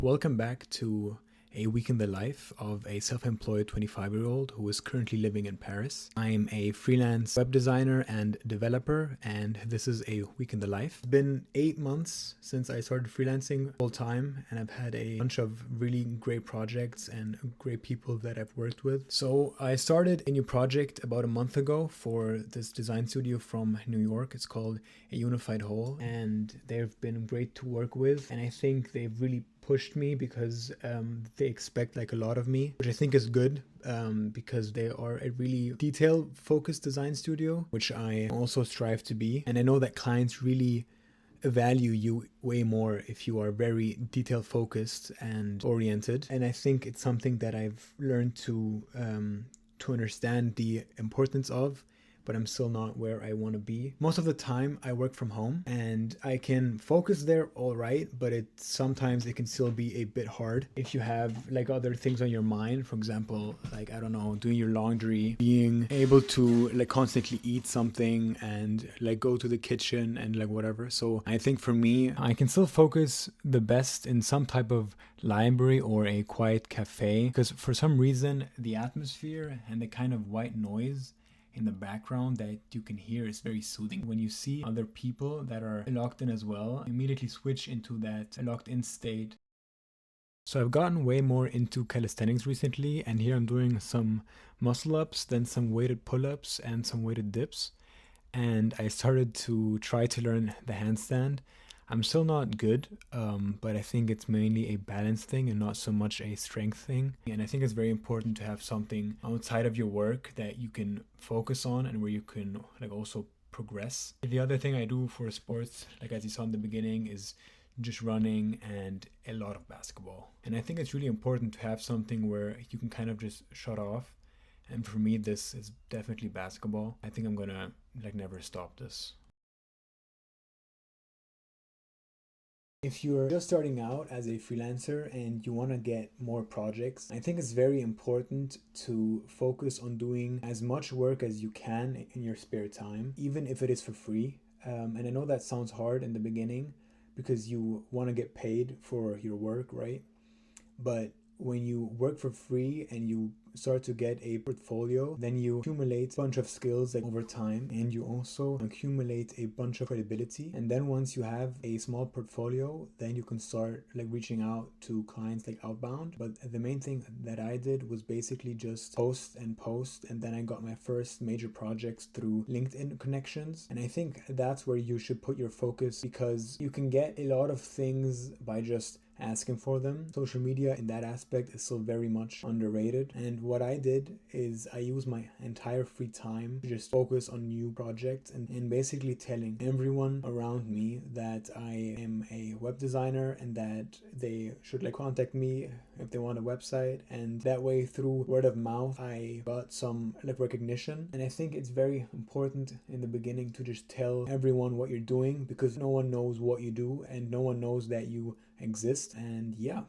Welcome back to a week in the life of a self-employed 25-year-old who is currently living in Paris. I am a freelance web designer and developer, and this is a week in the life. It's been 8 months since I started freelancing full time, and I've had a bunch of really great projects and great people that I've worked with. So I started a new project about a month ago for this design studio from New York. It's called A Unified Whole, and they've been great to work with, and I think they've really pushed me because they expect like a lot of me, which I think is good because they are a really detail focused design studio, which I also strive to be. And I know that clients really value you way more if you are very detail focused and oriented. And I think it's something that I've learned to understand the importance of, but I'm still not where I want to be. Most of the time I work from home and I can focus there all right, but sometimes it can still be a bit hard if you have like other things on your mind. For example, like, I don't know, doing your laundry, being able to like constantly eat something and like go to the kitchen and like whatever. So I think for me, I can still focus the best in some type of library or a quiet cafe, because for some reason the atmosphere and the kind of white noise in the background that you can hear is very soothing. When you see other people that are locked in as well, you immediately switch into that locked in state. So I've gotten way more into calisthenics recently, and here I'm doing some muscle ups, then some weighted pull-ups and some weighted dips. And I started to try to learn the handstand. I'm still not good, but I think it's mainly a balance thing and not so much a strength thing. And I think it's very important to have something outside of your work that you can focus on and where you can like also progress. The other thing I do for sports, like as you saw in the beginning, is just running and a lot of basketball. And I think it's really important to have something where you can kind of just shut off. And for me, this is definitely basketball. I think I'm gonna like never stop this. If you're just starting out as a freelancer and you want to get more projects, I think it's very important to focus on doing as much work as you can in your spare time, even if it is for free. And I know that sounds hard in the beginning because you want to get paid for your work, right? But when you work for free and you start to get a portfolio, then you accumulate a bunch of skills like over time, and you also accumulate a bunch of credibility. And then once you have a small portfolio, then you can start like reaching out to clients like outbound. But the main thing that I did was basically just post, and then I got my first major projects through LinkedIn connections. And I think that's where you should put your focus, because you can get a lot of things by just asking for them. Social media in that aspect is still very much underrated. And what I did is I used my entire free time to just focus on new projects and basically telling everyone around me that I am a web designer and that they should like contact me if they want a website. And that way, through word of mouth, I got some like recognition. And I think it's very important in the beginning to just tell everyone what you're doing, because no one knows what you do and no one knows that you exist. And yeah.